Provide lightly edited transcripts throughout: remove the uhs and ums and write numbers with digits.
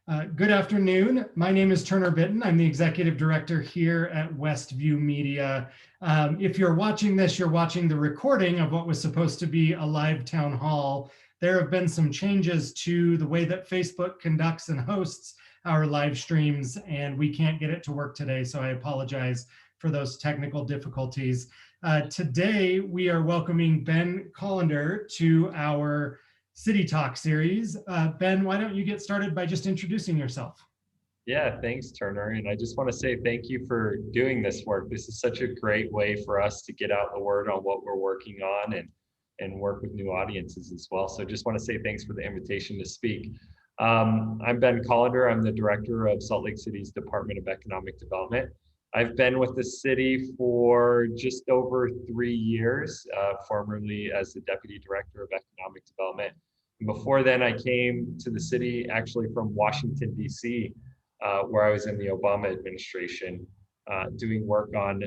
Good afternoon. My name is Turner Bitton. I'm the executive director here at Westview Media. If you're watching this, you're watching the recording of what was supposed to be a live town hall. There have been some changes to the way that Facebook conducts and hosts our live streams, and we can't get it to work today, so I apologize for those technical difficulties. Today, we are welcoming Ben Kolander to our City Talk series. Ben, why don't you get started by just introducing yourself? Yeah, thanks, Turner. And I just want to say thank you for doing this work. This is such a great way for us to get out the word on what we're working on and work with new audiences as well. So just want to say thanks for the invitation to speak. I'm Ben Kolander. I'm the director of Salt Lake City's Department of Economic Development. I've been with the city for just over 3 years, formerly as the deputy director of economic development. Before then, I came to the city actually from Washington, D.C., where I was in the Obama administration, doing work on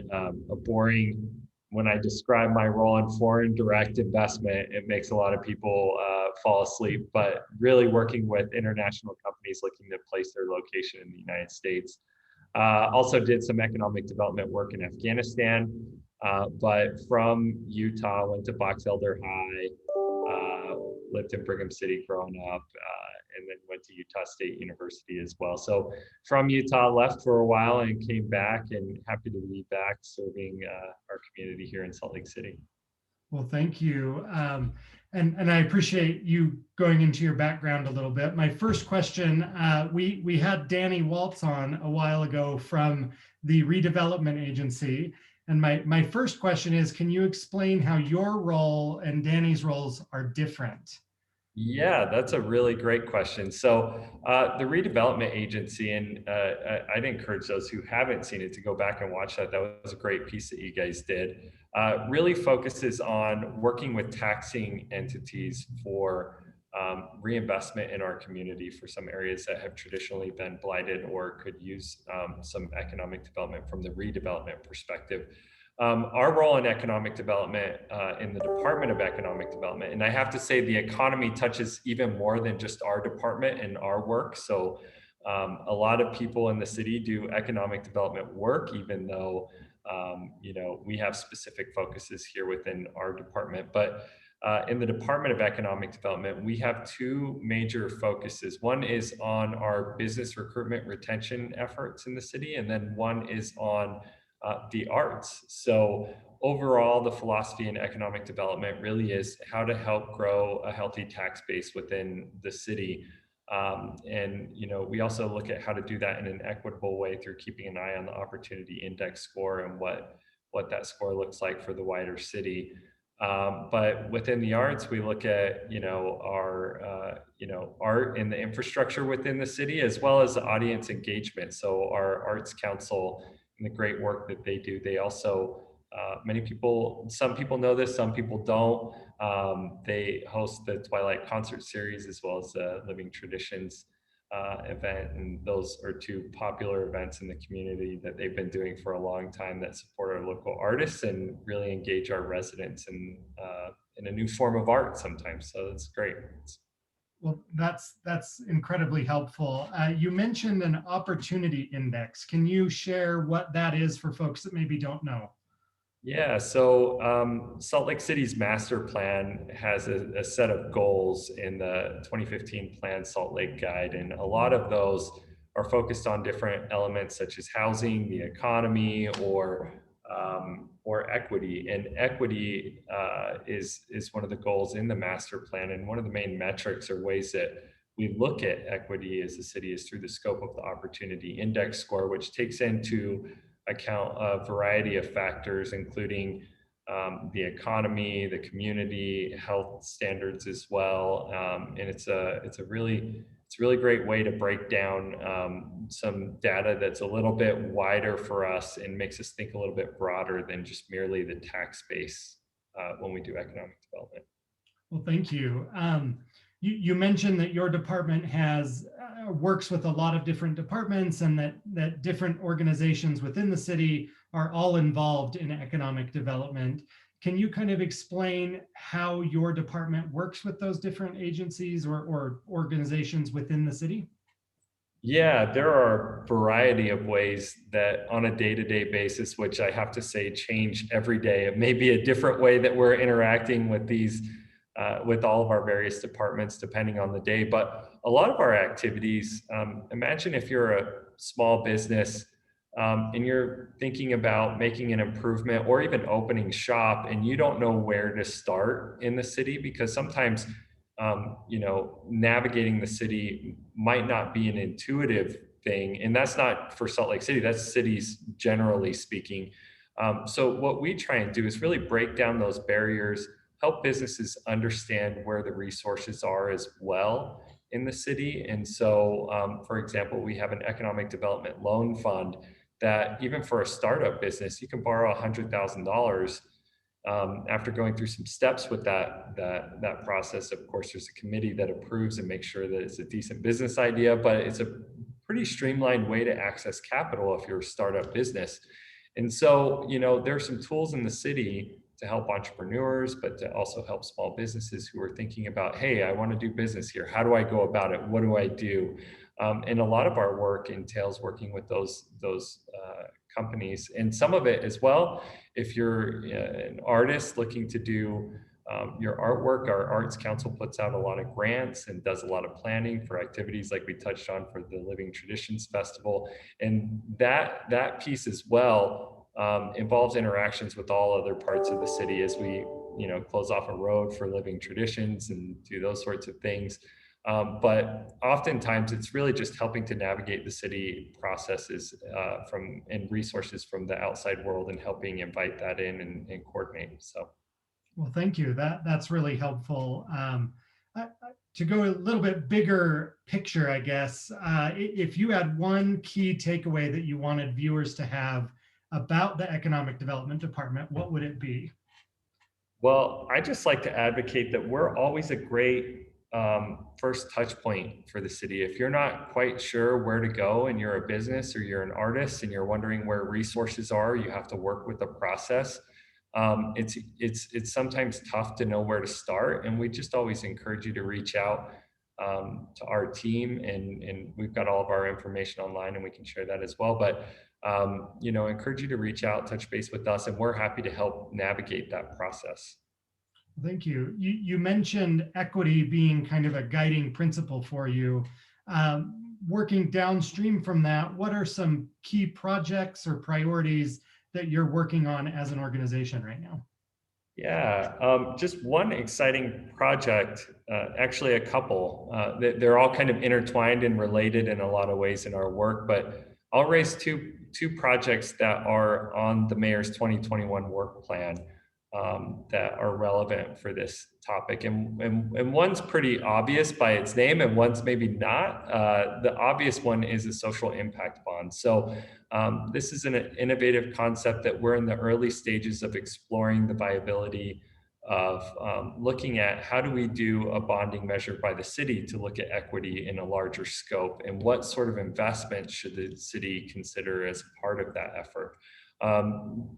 a boring, when I describe my role in foreign direct investment, it makes a lot of people fall asleep, but really working with international companies looking to place their location in the United States. Also did some economic development work in Afghanistan, but from Utah, went to Box Elder High, lived in Brigham City growing up, and then went to Utah State University as well. So from Utah, left for a while and came back, and happy to be back serving our community here in Salt Lake City. Well, thank you. And I appreciate you going into your background a little bit. My first question, we had Danny Waltz on a while ago from the redevelopment agency. And my first question is, can you explain how your role and Danny's roles are different? Yeah, that's a really great question. So the redevelopment agency, and I'd encourage those who haven't seen it to go back and watch that. That was a great piece that you guys did. Really focuses on working with taxing entities for reinvestment in our community for some areas that have traditionally been blighted or could use some economic development from the redevelopment perspective. Our role in economic development in the Department of Economic Development, and I have to say the economy touches even more than just our department and our work. So a lot of people in the city do economic development work, even though we have specific focuses here within our department. But in the Department of Economic Development, we have two major focuses. One is on our business recruitment retention efforts in the city, and then one is on the arts. So overall, the philosophy in economic development really is how to help grow a healthy tax base within the city. We also look at how to do that in an equitable way through keeping an eye on the opportunity index score and what that score looks like for the wider city. But within the arts, we look at our art and the infrastructure within the city, as well as the audience engagement. So our Arts Council and the great work that they do. They also, some people know this, some people don't. They host the Twilight Concert Series as well as the Living Traditions event. And those are two popular events in the community that they've been doing for a long time that support our local artists and really engage our residents in a new form of art sometimes. So it's great. Well, that's incredibly helpful. You mentioned an opportunity index. Can you share what that is for folks that maybe don't know? Yeah, so Salt Lake City's master plan has a set of goals in the 2015 Plan Salt Lake Guide, and a lot of those are focused on different elements such as housing, the economy, or equity. And equity is one of the goals in the master plan, and one of the main metrics or ways that we look at equity as a city is through the scope of the opportunity index score, which takes into account a variety of factors, including the economy, the community, health standards as well. And it's a really great way to break down some data that's a little bit wider for us and makes us think a little bit broader than just merely the tax base when we do economic development. Well, thank you. You mentioned that your department has works with a lot of different departments, and that different organizations within the city are all involved in economic development. Can you kind of explain how your department works with those different agencies or organizations within the city? Yeah, there are a variety of ways that on a day-to-day basis, which I have to say change every day. It may be a different way that we're interacting with these, with all of our various departments, depending on the day. But a lot of our activities, imagine if you're a small business and you're thinking about making an improvement or even opening shop, and you don't know where to start in the city because sometimes navigating the city might not be an intuitive thing. And that's not for Salt Lake City, that's cities generally speaking. So, what we try and do is really break down those barriers, help businesses understand where the resources are as well in the city. And so, for example, we have an economic development loan fund that even for a startup business, you can borrow $100,000 after going through some steps with that process. Of course, there's a committee that approves and makes sure that it's a decent business idea, but it's a pretty streamlined way to access capital if you're a startup business. And so, there are some tools in the city to help entrepreneurs, but to also help small businesses who are thinking about, hey, I want to do business here. How do I go about it? What do I do? And a lot of our work entails working with those companies, and some of it as well. If you're an artist looking to do your artwork, our Arts Council puts out a lot of grants and does a lot of planning for activities like we touched on for the Living Traditions Festival, and that piece as well involves interactions with all other parts of the city as we close off a road for Living Traditions and do those sorts of things. But oftentimes it's really just helping to navigate the city processes and resources from the outside world and helping invite that in and coordinate. So. Well, thank you. That's really helpful. To go a little bit bigger picture, I guess, if you had one key takeaway that you wanted viewers to have about the Economic Development Department, what would it be? Well, I just like to advocate that we're always a great first touch point for the city. If you're not quite sure where to go and you're a business or you're an artist and you're wondering where resources are, you have to work with the process. It's sometimes tough to know where to start, and we just always encourage you to reach out to our team, and we've got all of our information online, and we can share that as well. But encourage you to reach out, touch base with us, and we're happy to help navigate that process. Thank you. You mentioned equity being kind of a guiding principle for you. Working downstream from that, what are some key projects or priorities that you're working on as an organization right now? Yeah, just one exciting project, actually a couple. They're all kind of intertwined and related in a lot of ways in our work, but I'll raise two projects that are on the mayor's 2021 work plan that are relevant for this topic. And one's pretty obvious by its name, and one's maybe not. The obvious one is a social impact bond. So this is an innovative concept that we're in the early stages of exploring the viability of looking at how do we do a bonding measure by the city to look at equity in a larger scope, and what sort of investment should the city consider as part of that effort.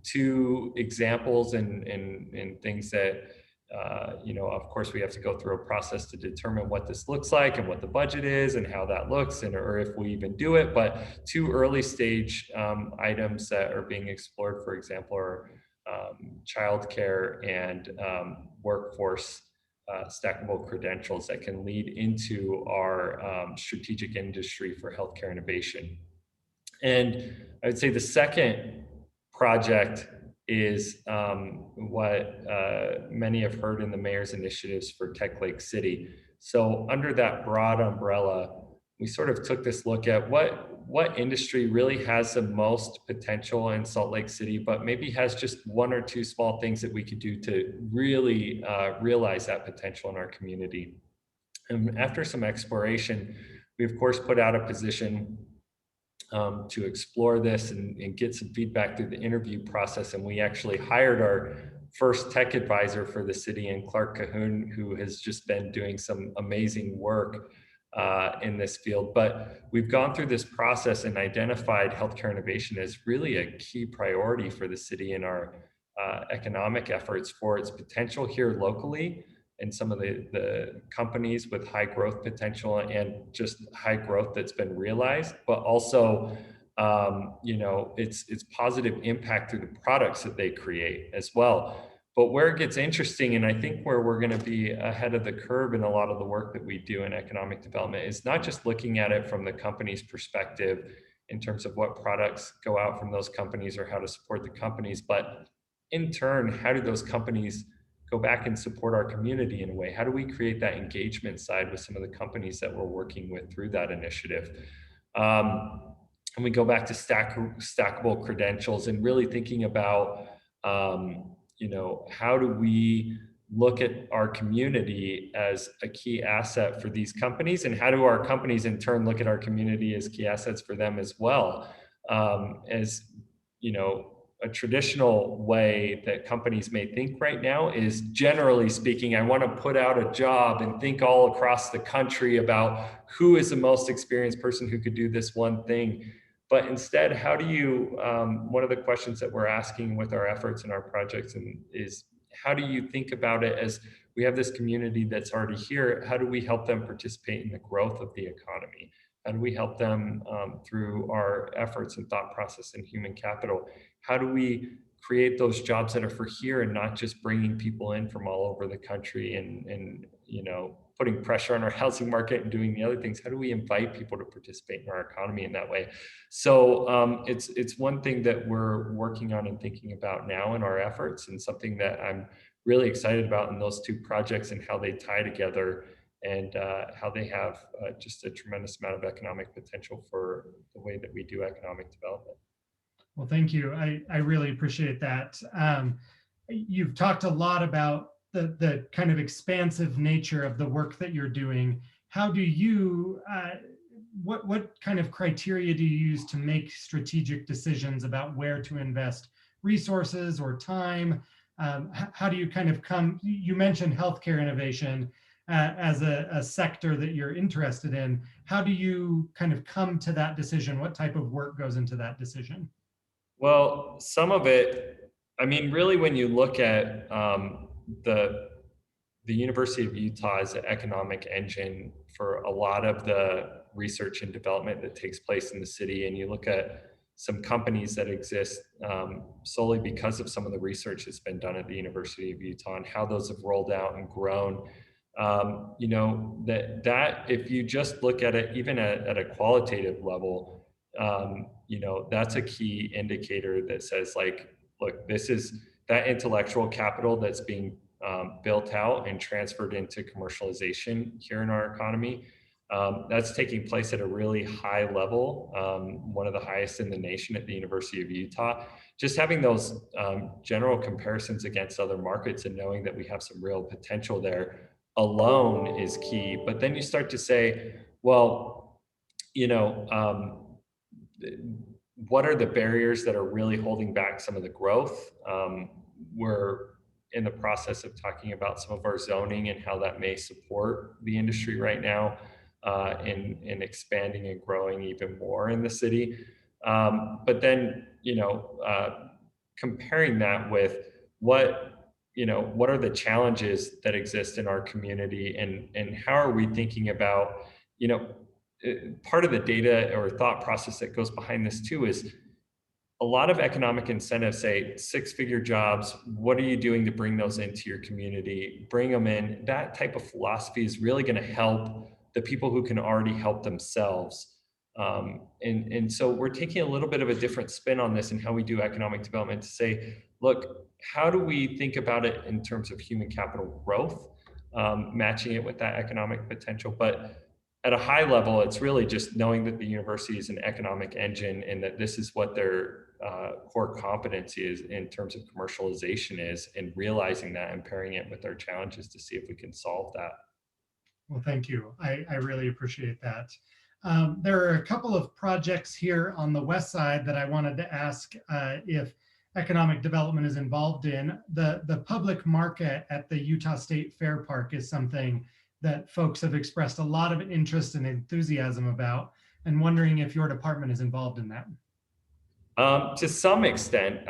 Two examples and things that of course we have to go through a process to determine what this looks like and what the budget is and how that looks, and or if we even do it. But two early stage items that are being explored, for example, are childcare and workforce stackable credentials that can lead into our strategic industry for healthcare innovation. And I would say the second project is what many have heard in the mayor's initiatives for Tech Lake City. So under that broad umbrella, we sort of took this look at what industry really has the most potential in Salt Lake City, but maybe has just one or two small things that we could do to really realize that potential in our community. And after some exploration, we of course put out a position to explore this and get some feedback through the interview process. And we actually hired our first tech advisor for the city, and Clark Cahoon, who has just been doing some amazing work in this field. But we've gone through this process and identified healthcare innovation as really a key priority for the city in our economic efforts for its potential here locally, and some of the companies with high growth potential and just high growth that's been realized, but also its positive impact through the products that they create as well. But where it gets interesting, and I think where we're going to be ahead of the curve in a lot of the work that we do in economic development, is not just looking at it from the company's perspective in terms of what products go out from those companies or how to support the companies, but in turn, how do those companies go back and support our community in a way? How do we create that engagement side with some of the companies that we're working with through that initiative? And we go back to stackable credentials and really thinking about, how do we look at our community as a key asset for these companies, and how do our companies in turn look at our community as key assets for them as well? As a traditional way that companies may think right now is, generally speaking, I want to put out a job and think all across the country about who is the most experienced person who could do this one thing. But instead, how do you, one of the questions that we're asking with our efforts and our projects is, how do you think about it as we have this community that's already here? How do we help them participate in the growth of the economy? How do we help them through our efforts and thought process and human capital? How do we create those jobs that are for here and not just bringing people in from all over the country and putting pressure on our housing market and doing the other things? How do we invite people to participate in our economy in that way? So it's one thing that we're working on and thinking about now in our efforts, and something that I'm really excited about in those two projects and how they tie together, and how they have just a tremendous amount of economic potential for the way that we do economic development. Well, thank you. I really appreciate that. You've talked a lot about the kind of expansive nature of the work that you're doing. How do you, what kind of criteria do you use to make strategic decisions about where to invest resources or time? How do you kind of you mentioned healthcare innovation as a sector that you're interested in. How do you kind of come to that decision? What type of work goes into that decision? Well, some of it, I mean, really, when you look at the University of Utah as an economic engine for a lot of the research and development that takes place in the city, and you look at some companies that exist solely because of some of the research that's been done at the University of Utah and how those have rolled out and grown, that if you just look at it even at a qualitative level, that's a key indicator that says, like, look, this is that intellectual capital that's being built out and transferred into commercialization here in our economy. That's taking place at a really high level, one of the highest in the nation at the University of Utah. Just having those general comparisons against other markets and knowing that we have some real potential there alone is key. But then you start to say, well, what are the barriers that are really holding back some of the growth? We're in the process of talking about some of our zoning and how that may support the industry right now in expanding and growing even more in the city. But then, comparing that with what are the challenges that exist in our community, and how are we thinking about, part of the data or thought process that goes behind this too is a lot of economic incentives say 6-figure jobs. What are you doing to bring those into your community? Bring them in. That type of philosophy is really going to help the people who can already help themselves. And so we're taking a little bit of a different spin on this and how we do economic development to say, look, how do we think about it in terms of human capital growth, matching it with that economic potential? But at a high level, it's really just knowing that the university is an economic engine and that this is what their core competency is in terms of commercialization is, and realizing that and pairing it with our challenges to see if we can solve that. Well, thank you. I really appreciate that. There are a couple of projects here on the west side that I wanted to ask if economic development is involved in. The public market at the Utah State Fair Park is something that folks have expressed a lot of interest and enthusiasm about, and wondering if your department is involved in that. To some extent.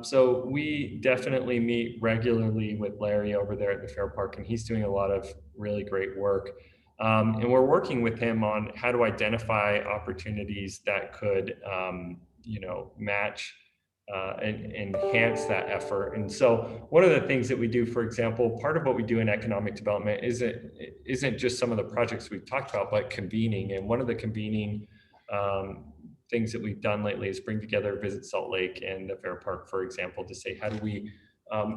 So we definitely meet regularly with Larry over there at the Fair Park, and he's doing a lot of really great work. And we're working with him on how to identify opportunities that could, match and enhance that effort. And so, one of the things that we do, for example, part of what we do in economic development isn't just some of the projects we've talked about, but convening. And one of the convening things that we've done lately is bring together Visit Salt Lake and the Fair Park, for example, to say how do we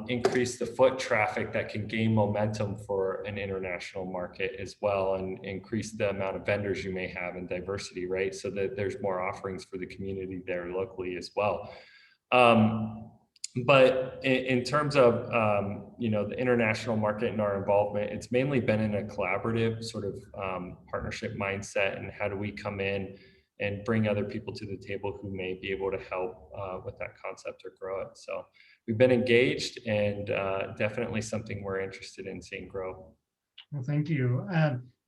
increase the foot traffic that can gain momentum for an international market as well, and increase the amount of vendors you may have and diversity, right? So that there's more offerings for the community there locally as well. But in terms of the international market and our involvement, it's mainly been in a collaborative sort of partnership mindset, and how do we come in and bring other people to the table who may be able to help with that concept or grow it. So we've been engaged, and definitely something we're interested in seeing grow. Well, thank you.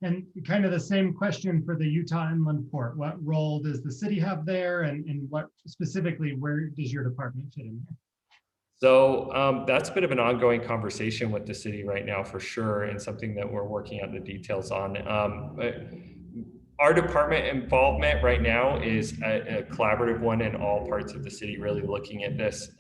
And kind of the same question for the Utah Inland Port. What role does the city have there, and what specifically, where does your department fit in there? So that's a bit of an ongoing conversation with the city right now, for sure, and something that we're working out the details on. Our department involvement right now is a collaborative one in all parts of the city, really looking at this.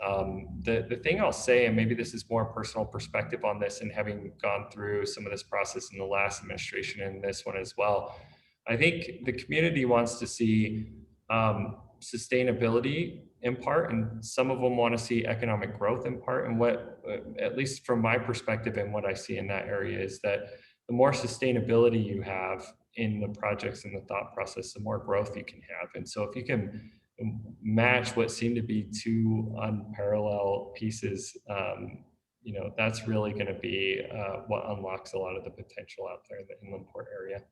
The thing I'll say, and maybe this is more personal perspective on this, and having gone through some of this process in the last administration and this one as well, I think the community wants to see sustainability in part, and some of them want to see economic growth in part. And what, at least from my perspective and what I see in that area, is that the more sustainability you have in the projects and the thought process, the more growth you can have. And so if you can match what seem to be two unparalleled pieces, that's really going to be what unlocks a lot of the potential out there in the inland port area.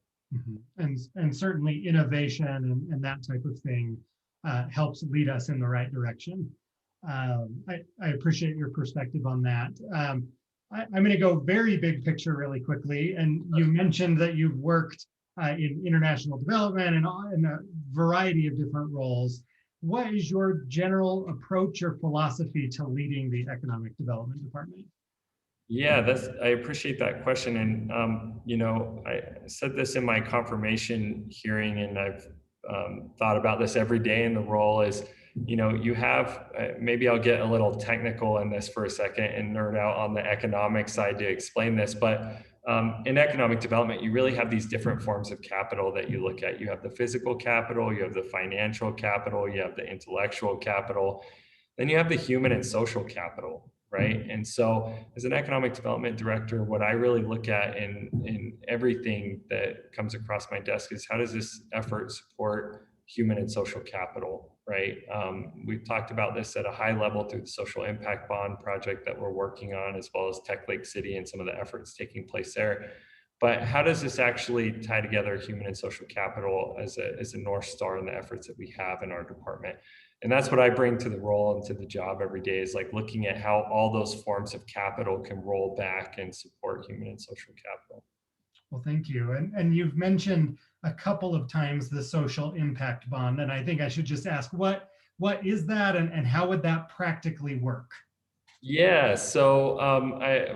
And certainly innovation and that type of thing helps lead us in the right direction. I appreciate your perspective on that. I'm going to go very big picture really quickly. And you mentioned that you've worked in international development and in a variety of different roles. What is your general approach or philosophy to leading the economic development department? Yeah, I appreciate that question. And, I said this in my confirmation hearing, and I've thought about this every day in the role is, you have, maybe I'll get a little technical in this for a second and nerd out on the economic side to explain this, but in economic development, you really have these different forms of capital that you look at. You have the physical capital, you have the financial capital, you have the intellectual capital, then you have the human and social capital, right? And so as an economic development director, what I really look at in everything that comes across my desk is how does this effort support human and social capital, right? We've talked about this at a high level through the social impact bond project that we're working on, as well as Tech Lake City and some of the efforts taking place there. But how does this actually tie together human and social capital as a North Star in the efforts that we have in our department? And that's what I bring to the role and to the job every day, is like looking at how all those forms of capital can roll back and support human and social capital. Well, thank you. And you've mentioned a couple of times the social impact bond, and I think I should just ask, what is that, and how would that practically work? Yeah, so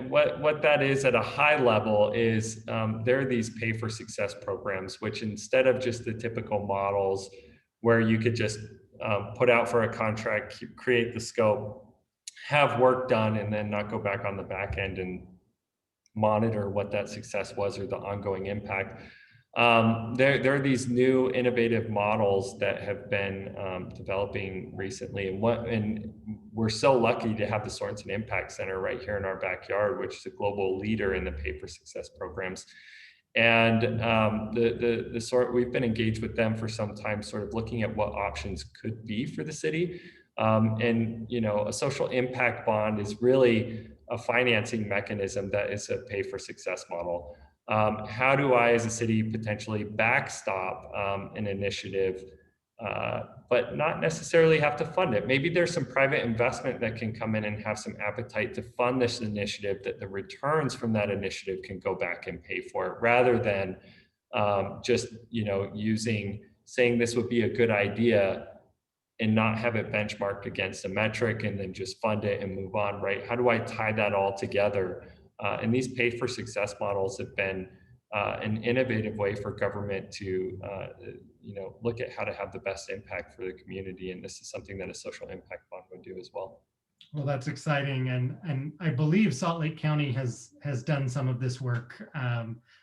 what that is at a high level is there are these pay for success programs, which instead of just the typical models where you could just put out for a contract, create the scope, have work done, and then not go back on the back end and monitor what that success was or the ongoing impact. There are these new innovative models that have been developing recently, and we're so lucky to have the Sorensen Impact Center right here in our backyard, which is a global leader in the pay for success programs. And we've been engaged with them for some time, sort of looking at what options could be for the city. A social impact bond is really a financing mechanism that is a pay for success model. How do I, as a city, potentially backstop an initiative, but not necessarily have to fund it? Maybe there's some private investment that can come in and have some appetite to fund this initiative, that the returns from that initiative can go back and pay for it, rather than just saying this would be a good idea, and not have it benchmarked against a metric and then just fund it and move on, right? How do I tie that all together? And these pay for success models have been an innovative way for government to look at how to have the best impact for the community. And this is something that a social impact fund would do as well. Well, that's exciting, and I believe Salt Lake County has done some of this work.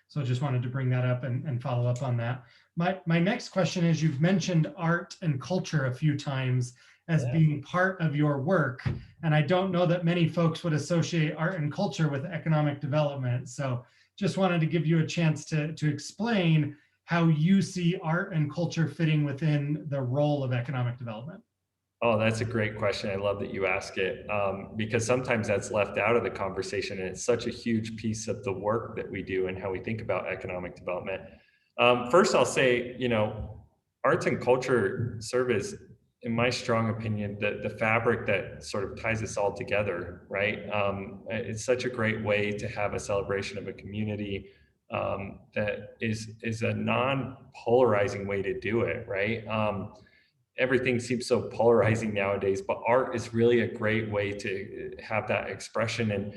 So I just wanted to bring that up and follow up on that. My next question is, you've mentioned art and culture a few times as being part of your work, and I don't know that many folks would associate art and culture with economic development. So just wanted to give you a chance to explain how you see art and culture fitting within the role of economic development. Oh, that's a great question. I love that you ask it, because sometimes that's left out of the conversation, and it's such a huge piece of the work that we do and how we think about economic development. First, I'll say, arts and culture serve as, in my strong opinion, the fabric that sort of ties us all together, right? It's such a great way to have a celebration of a community that is a non-polarizing way to do it, right? Everything seems so polarizing nowadays, but art is really a great way to have that expression. And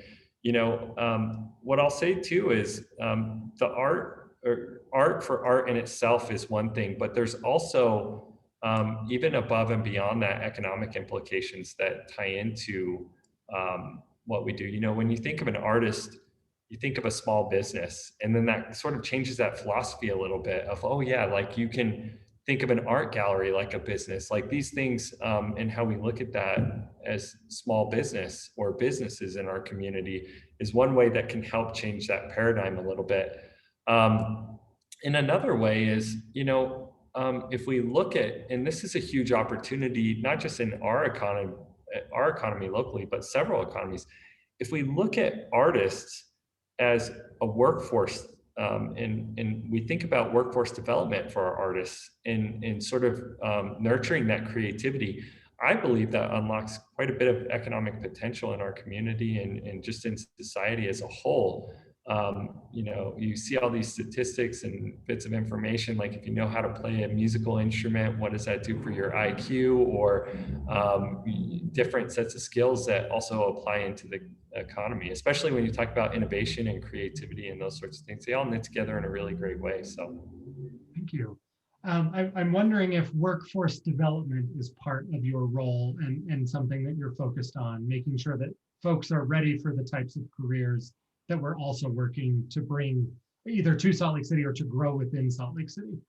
what I'll say too is the art for art in itself is one thing, but there's also even above and beyond that economic implications that tie into what we do. When you think of an artist, you think of a small business, and then that sort of changes that philosophy a little bit of, oh yeah, like you can think of an art gallery like a business, like these things, and how we look at that as small business or businesses in our community is one way that can help change that paradigm a little bit. And another way is, if we look at, and this is a huge opportunity, not just in our economy locally, but several economies. If we look at artists as a workforce, and we think about workforce development for our artists and sort of nurturing that creativity, I believe that unlocks quite a bit of economic potential in our community and just in society as a whole. You see all these statistics and bits of information, like if you know how to play a musical instrument, what does that do for your IQ, or different sets of skills that also apply into the economy, especially when you talk about innovation and creativity and those sorts of things. They all knit together in a really great way. So thank you. I'm wondering if workforce development is part of your role and something that you're focused on, making sure that folks are ready for the types of careers that we're also working to bring either to Salt Lake City or to grow within Salt Lake City.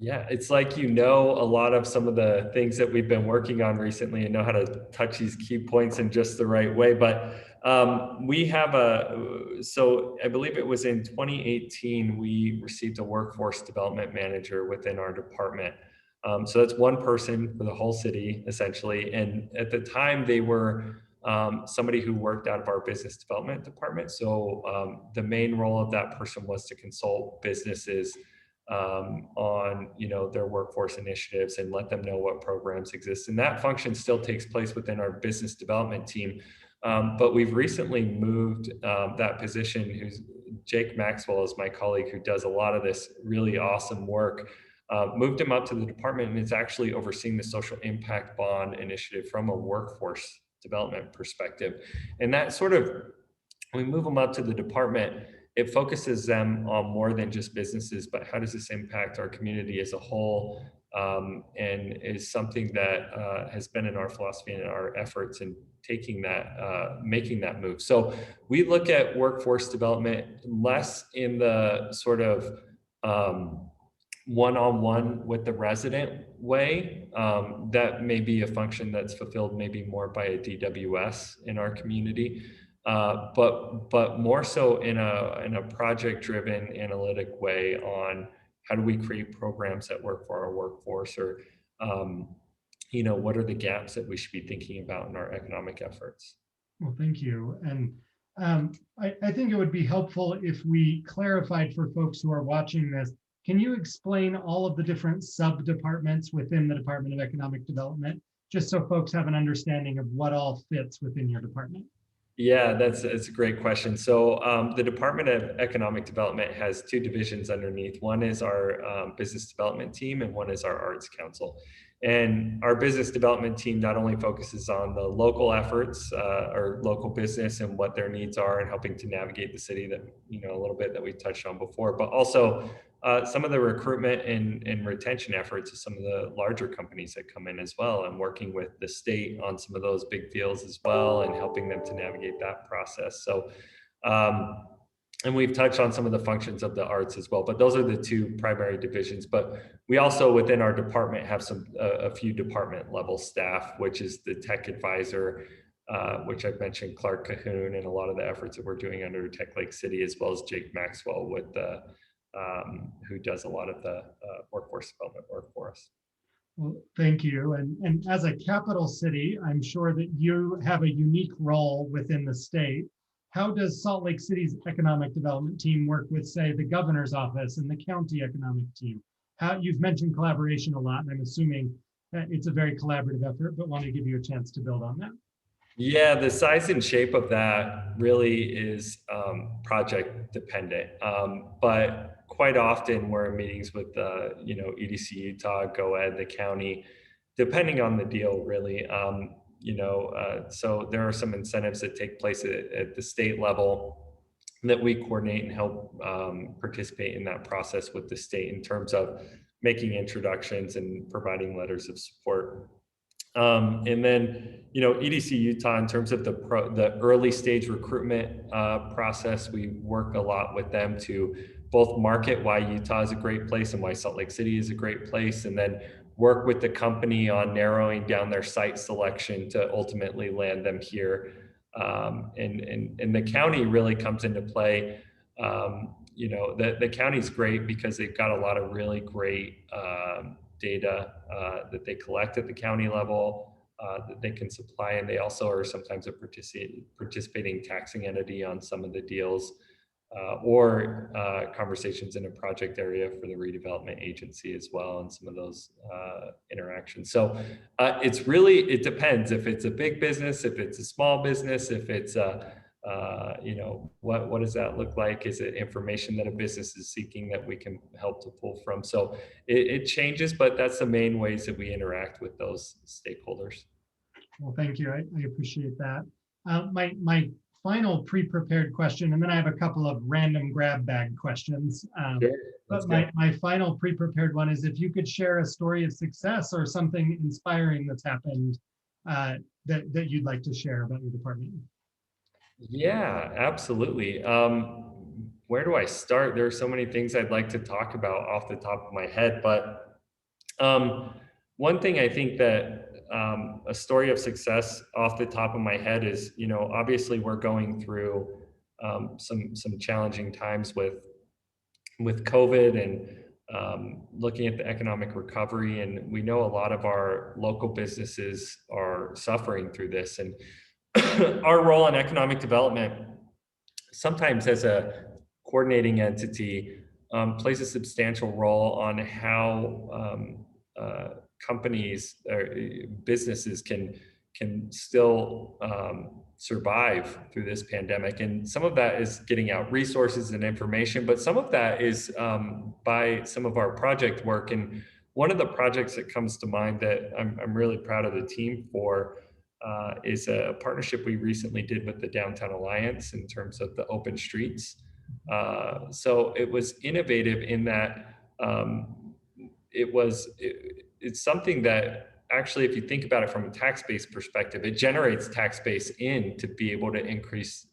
yeah, it's like, a lot of some of the things that we've been working on recently and know how to touch these key points in just the right way. But we have so I believe it was in 2018, we received a workforce development manager within our department. So that's one person for the whole city, essentially. And at the time, they were somebody who worked out of our business development department. So the main role of that person was to consult businesses on their workforce initiatives and let them know what programs exist. And that function still takes place within our business development team. But we've recently moved that position, who's Jake Maxwell is my colleague who does a lot of this really awesome work. Moved him up to the department, and is actually overseeing the social impact bond initiative from a workforce development perspective. And that sort of, when we move them up to the department, it focuses them on more than just businesses, but how does this impact our community as a whole, and is something that has been in our philosophy and our efforts in taking that, making that move. So we look at workforce development less in the sort of one-on-one with the resident way. That may be a function that's fulfilled maybe more by a DWS in our community. But more so in a project-driven analytic way on how do we create programs that work for our workforce, or what are the gaps that we should be thinking about in our economic efforts. Well, thank you. And I think it would be helpful if we clarified for folks who are watching this. Can you explain all of the different sub-departments within the Department of Economic Development, just so folks have an understanding of what all fits within your department? Yeah, that's a great question. So the Department of Economic Development has two divisions underneath. One is our business development team, and one is our arts council. And our business development team not only focuses on the local efforts or local business and what their needs are, and helping to navigate the city, that a little bit that we touched on before, but also some of the recruitment and retention efforts of some of the larger companies that come in as well, and working with the state on some of those big deals as well, and helping them to navigate that process. So, and we've touched on some of the functions of the arts as well, but those are the two primary divisions. But we also within our department have a few department level staff, which is the tech advisor, which I've mentioned, Clark Cahoon, and a lot of the efforts that we're doing under Tech Lake City, as well as Jake Maxwell with the who does a lot of the workforce development work for us. Well, thank you. And as a capital city, I'm sure that you have a unique role within the state. How does Salt Lake City's economic development team work with, say, the governor's office and the county economic team? You've mentioned collaboration a lot, and I'm assuming that it's a very collaborative effort, but want to give you a chance to build on that. Yeah, the size and shape of that really is project dependent. But quite often we're in meetings with, EDC Utah, GoEd, the county, depending on the deal, really. So there are some incentives that take place at the state level that we coordinate and help participate in that process with the state in terms of making introductions and providing letters of support. And then, EDC Utah, in terms of the early stage recruitment process, we work a lot with them to both market why Utah is a great place and why Salt Lake City is a great place, and then work with the company on narrowing down their site selection to ultimately land them here. And the county really comes into play. The county's great because they've got a lot of really great data that they collect at the county level that they can supply, and they also are sometimes a participating taxing entity on some of the deals or conversations in a project area for the redevelopment agency as well, and some of those interactions. So it depends if it's a big business, if it's a small business, if it's what does that look like? Is it information that a business is seeking that we can help to pull from? So it changes, but that's the main ways that we interact with those stakeholders. Well, thank you. I appreciate that. My final pre-prepared question, and then I have a couple of random grab bag questions. Sure, but my final pre-prepared one is, if you could share a story of success or something inspiring that's happened that you'd like to share about your department. Yeah, absolutely. Where do I start? There are so many things I'd like to talk about off the top of my head, but one thing I think that a story of success off the top of my head is, obviously we're going through some challenging times with COVID and looking at the economic recovery, and we know a lot of our local businesses are suffering through this, and our role in economic development, sometimes as a coordinating entity, plays a substantial role on how companies or businesses can still survive through this pandemic. And some of that is getting out resources and information, but some of that is by some of our project work. And one of the projects that comes to mind that I'm really proud of the team for is a partnership we recently did with the Downtown Alliance in terms of the open streets. So it was innovative in that it's something that actually, if you think about it from a tax base perspective, it generates tax base in to be able to increase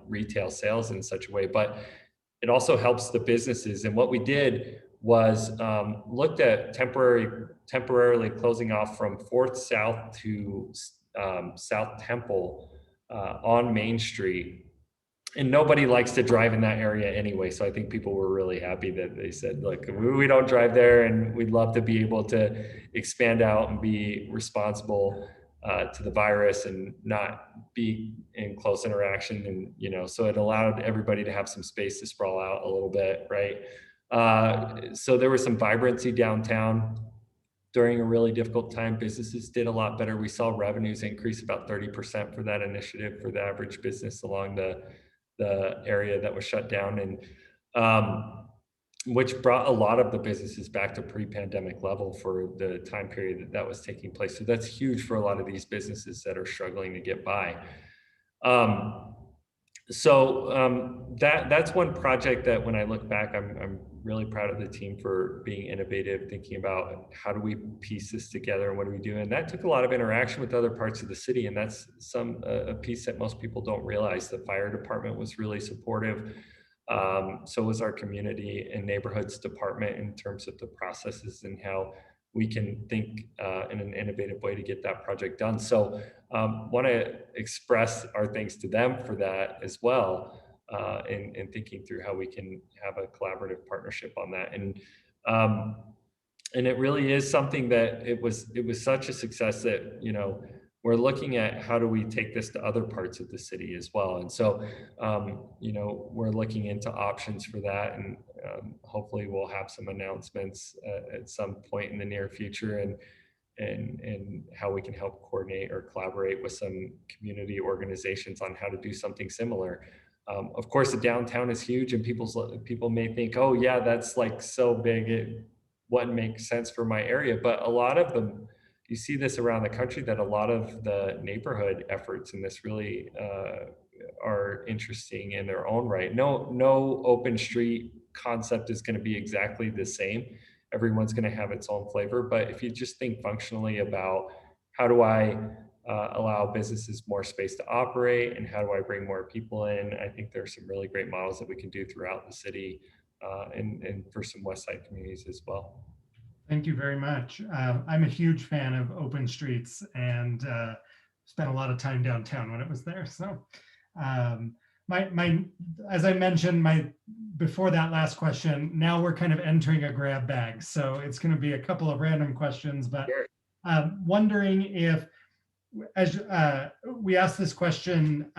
retail sales in such a way, but it also helps the businesses. And what we did was looked at temporarily closing off from 4th South to South Temple on Main Street. And nobody likes to drive in that area anyway. So I think people were really happy that they said, look, we don't drive there, and we'd love to be able to expand out and be responsible to the virus and not be in close interaction. And, so it allowed everybody to have some space to sprawl out a little bit, right? So there was some vibrancy downtown during a really difficult time, businesses did a lot better. We saw revenues increase about 30% for that initiative for the average business along the area that was shut down, and which brought a lot of the businesses back to pre-pandemic level for the time period that that was taking place. So that's huge for a lot of these businesses that are struggling to get by. Um, that's one project that when I look back, I'm really proud of the team for being innovative, thinking about how do we piece this together and what do we do. And that took a lot of interaction with other parts of the city, and that's a piece that most people don't realize. The fire department was really supportive. So was our community and neighborhoods department in terms of the processes and how we can think in an innovative way to get that project done. So want to express our thanks to them for that as well, in thinking through how we can have a collaborative partnership on that. Um, and it really is something that it was such a success that, we're looking at how do we take this to other parts of the city as well. And so, we're looking into options for that, and hopefully we'll have some announcements at some point in the near future, and how we can help coordinate or collaborate with some community organizations on how to do something similar. Of course, the downtown is huge, and people may think, oh yeah, that's like so big, it wouldn't make sense for my area. But a lot of them, you see this around the country, that a lot of the neighborhood efforts in this really are interesting in their own right. No open street concept is going to be exactly the same. Everyone's going to have its own flavor. But if you just think functionally about how do I allow businesses more space to operate, and how do I bring more people in, I think there's some really great models that we can do throughout the city, and for some West Side communities as well. Thank you very much. I'm a huge fan of open streets, and spent a lot of time downtown when it was there. So um, as I mentioned, before that last question, now we're kind of entering a grab bag. So it's going to be a couple of random questions, but Sure. wondering if, as we asked this question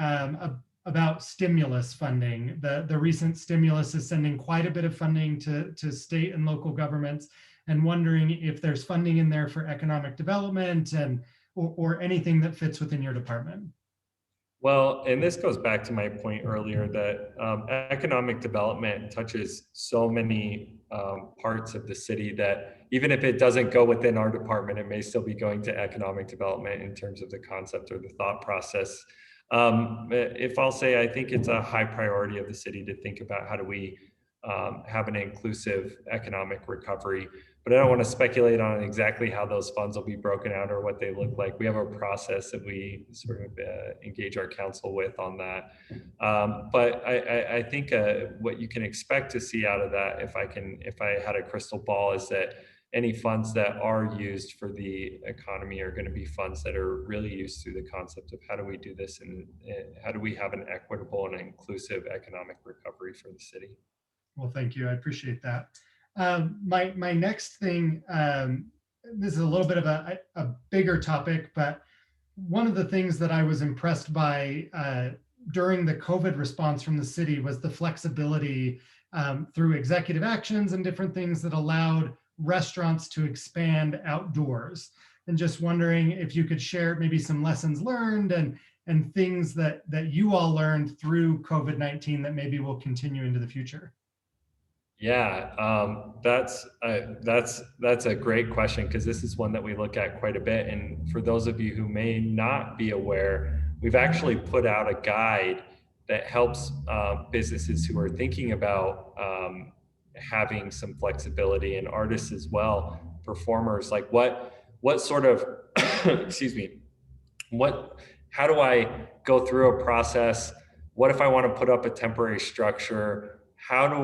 about stimulus funding. The recent stimulus is sending quite a bit of funding to state and local governments, and wondering if there's funding in there for economic development or anything that fits within your department. Well, and this goes back to my point earlier that economic development touches so many parts of the city that even if it doesn't go within our department, it may still be going to economic development in terms of the concept or the thought process. If I'll say, I think it's a high priority of the city to think about how do we have an inclusive economic recovery. But I don't want to speculate on exactly how those funds will be broken out or what they look like. We have a process that we sort of engage our council with on that. But I think what you can expect to see out of that, if I had a crystal ball, is that any funds that are used for the economy are going to be funds that are really used through the concept of how do we do this, and how do we have an equitable and inclusive economic recovery for the city. Well, thank you. I appreciate that. My next thing, this is a little bit of a bigger topic, but one of the things that I was impressed by during the COVID response from the city was the flexibility through executive actions and different things that allowed restaurants to expand outdoors. And just wondering if you could share maybe some lessons learned and things that you all learned through COVID-19 that maybe will continue into the future. Yeah, that's a great question, because this is one that we look at quite a bit. And for those of you who may not be aware, we've actually put out a guide that helps businesses who are thinking about having some flexibility, and artists as well, performers, like what sort of excuse me, how do I go through a process? What if I want to put up a temporary structure? How do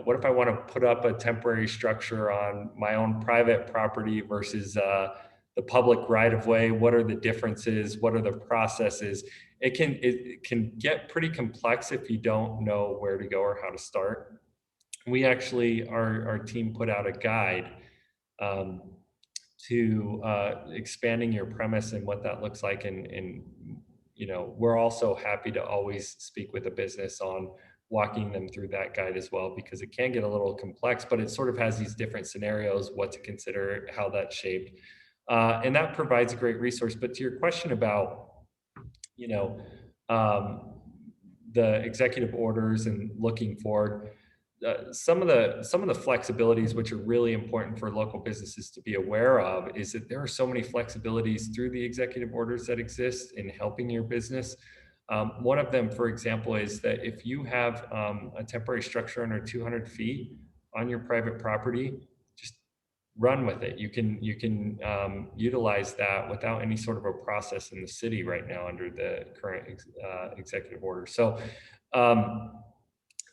what if I want to put up a temporary structure on my own private property versus the public right of way? What are the differences? What are the processes? It can get pretty complex if you don't know where to go or how to start. We actually, our team put out a guide um, to expanding your premise and what that looks like. And we're also happy to always speak with a business on walking them through that guide as well, because it can get a little complex, but it sort of has these different scenarios, what to consider, how that's shaped. And that provides a great resource. But to your question about, you know, um, the executive orders and looking forward, some of the flexibilities which are really important for local businesses to be aware of is that there are so many flexibilities through the executive orders that exist in helping your business. One of them, for example, is that if you have a temporary structure under 200 feet on your private property, just run with it. You can utilize that without any sort of a process in the city right now under the current executive order. So um,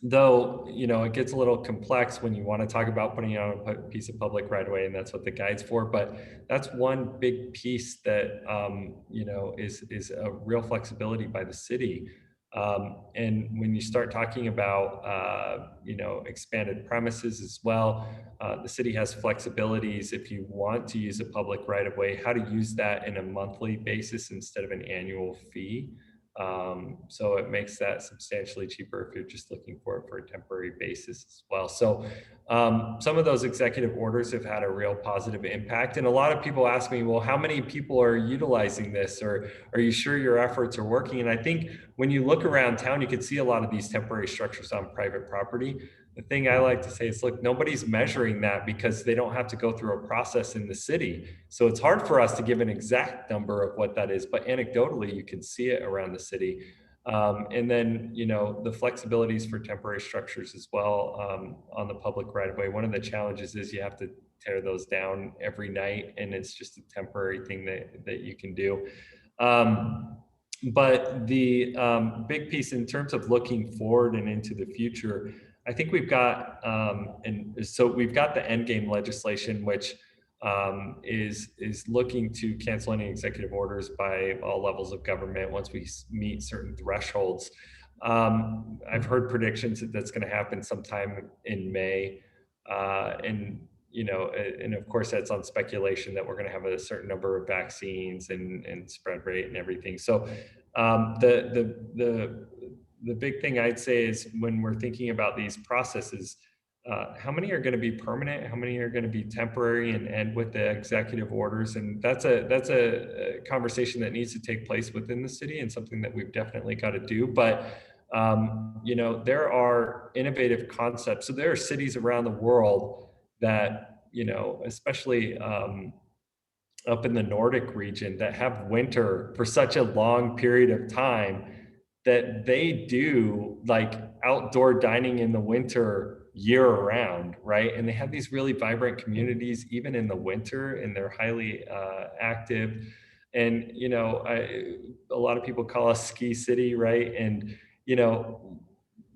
though, it gets a little complex when you want to talk about putting on a piece of public right away, and that's what the guide's for. But that's one big piece that is a real flexibility by the city. And when you start talking about expanded premises as well, the city has flexibilities if you want to use a public right of way, how to use that in a monthly basis instead of an annual fee. So it makes that substantially cheaper if you're just looking for it for a temporary basis as well. So some of those executive orders have had a real positive impact. And a lot of people ask me, well, how many people are utilizing this? Or are you sure your efforts are working? And I think when you look around town, you can see a lot of these temporary structures on private property. The thing I like to say is, look, nobody's measuring that because they don't have to go through a process in the city. So it's hard for us to give an exact number of what that is, but anecdotally, you can see it around the city. And then, the flexibilities for temporary structures as well on the public right of way. One of the challenges is you have to tear those down every night, and it's just a temporary thing that you can do. But the big piece in terms of looking forward and into the future, I think we've got, and so we've got the end game legislation, which is looking to cancel any executive orders by all levels of government once we meet certain thresholds. I've heard predictions that that's going to happen sometime in May, and of course that's on speculation that we're going to have a certain number of vaccines and spread rate and everything. So the big thing I'd say is when we're thinking about these processes, how many are going to be permanent? How many are going to be temporary and end with the executive orders? And that's a conversation that needs to take place within the city and something that we've definitely got to do. But there are innovative concepts. So there are cities around the world that especially up in the Nordic region that have winter for such a long period of time that they do like outdoor dining in the winter year round, right? And they have these really vibrant communities even in the winter, and they're highly active. And a lot of people call us ski city, right? And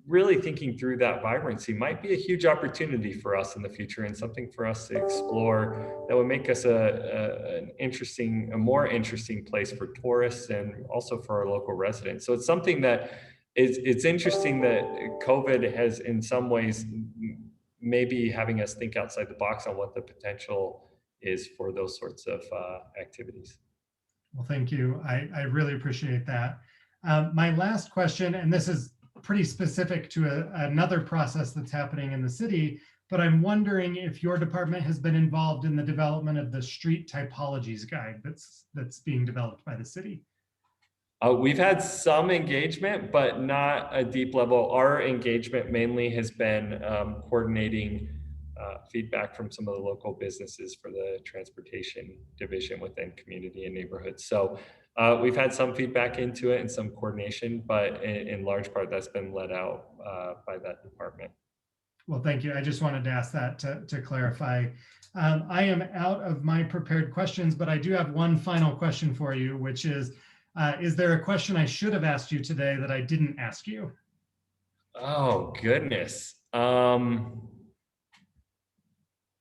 really thinking through that vibrancy might be a huge opportunity for us in the future, and something for us to explore that would make us a more interesting place for tourists and also for our local residents. So it's something that it's interesting that COVID has in some ways maybe having us think outside the box on what the potential is for those sorts of activities. Well, thank you. I really appreciate that. My last question, and this is pretty specific to another process that's happening in the city, but I'm wondering if your department has been involved in the development of the street typologies guide that's being developed by the city. We've had some engagement, but not a deep level. Our engagement mainly has been coordinating feedback from some of the local businesses for the transportation division within community and neighborhoods. So we've had some feedback into it and some coordination, but in large part that's been led out by that department. Well, thank you. I just wanted to ask that to clarify. I am out of my prepared questions, but I do have one final question for you, which is there a question I should have asked you today that I didn't ask you? Oh, goodness.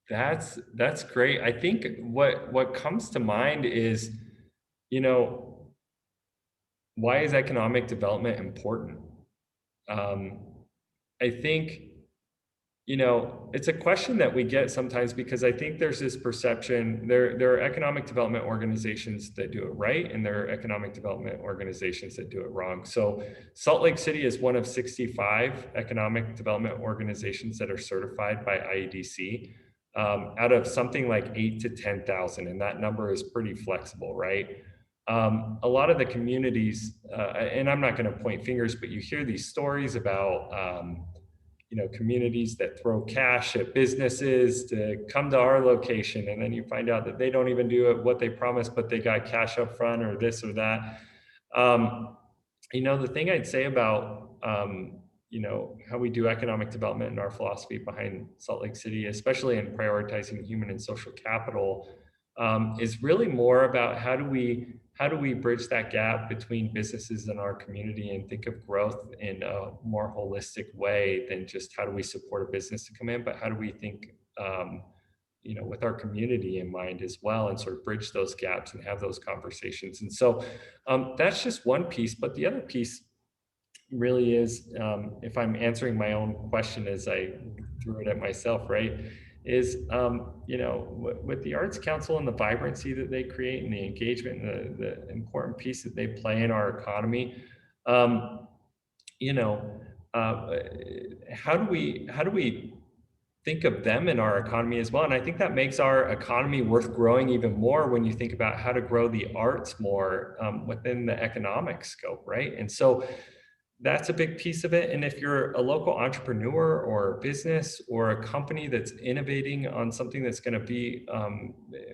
That's great. I think what comes to mind is, why is economic development important? I think, It's a question that we get sometimes because I think there's this perception there are economic development organizations that do it right, and there are economic development organizations that do it wrong. So Salt Lake City is one of 65 economic development organizations that are certified by IEDC, out of something like 8 to 10,000, and that number is pretty flexible, right? A lot of the communities, and I'm not going to point fingers, but you hear these stories about communities that throw cash at businesses to come to our location, and then you find out that they don't even do it what they promised, but they got cash up front or this or that. The thing I'd say about how we do economic development and our philosophy behind Salt Lake City, especially in prioritizing human and social capital, is really more about how do we bridge that gap between businesses in our community and think of growth in a more holistic way than just how do we support a business to come in, but how do we think, with our community in mind as well, and sort of bridge those gaps and have those conversations. And so that's just one piece, but the other piece really is, if I'm answering my own question as I threw it at myself, right, is, with the Arts Council and the vibrancy that they create and the engagement and the important piece that they play in our economy, you know, how do we think of them in our economy as well? And I think that makes our economy worth growing even more when you think about how to grow the arts more within the economic scope, right? And so that's a big piece of it. And if you're a local entrepreneur or a business or a company that's innovating on something that's going to be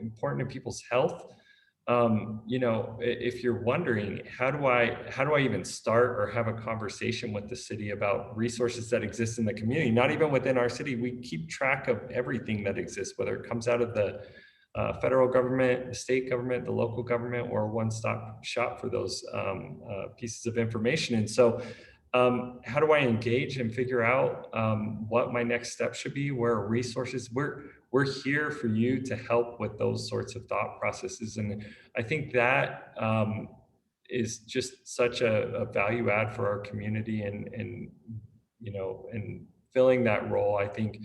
important to people's health, if you're wondering, how do I even start or have a conversation with the city about resources that exist in the community? Not even within our city, we keep track of everything that exists, whether it comes out of the federal government, the state government, the local government, or one-stop shop for those pieces of information. And so how do I engage and figure out what my next step should be? Where are resources? We're here for you to help with those sorts of thought processes. And I think that is just such a value add for our community, and filling that role. I think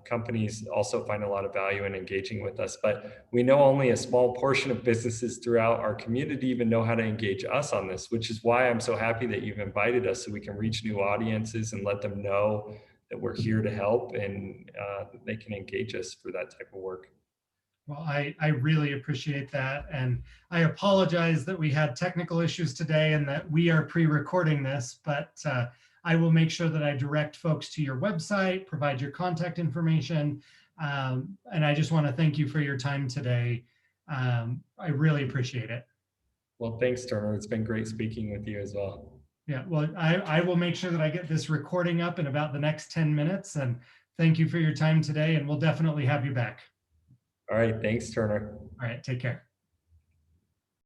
companies also find a lot of value in engaging with us, but we know only a small portion of businesses throughout our community even know how to engage us on this, which is why I'm so happy that you've invited us, so we can reach new audiences and let them know that we're here to help, and that they can engage us for that type of work. Well, I really appreciate that. And I apologize that we had technical issues today and that we are pre-recording this, but I will make sure that I direct folks to your website, provide your contact information. And I just want to thank you for your time today. I really appreciate it. Well, thanks, Turner. It's been great speaking with you as well. Yeah, well, I will make sure that I get this recording up in about the next 10 minutes. And thank you for your time today. And we'll definitely have you back. All right. Thanks, Turner. All right. Take care.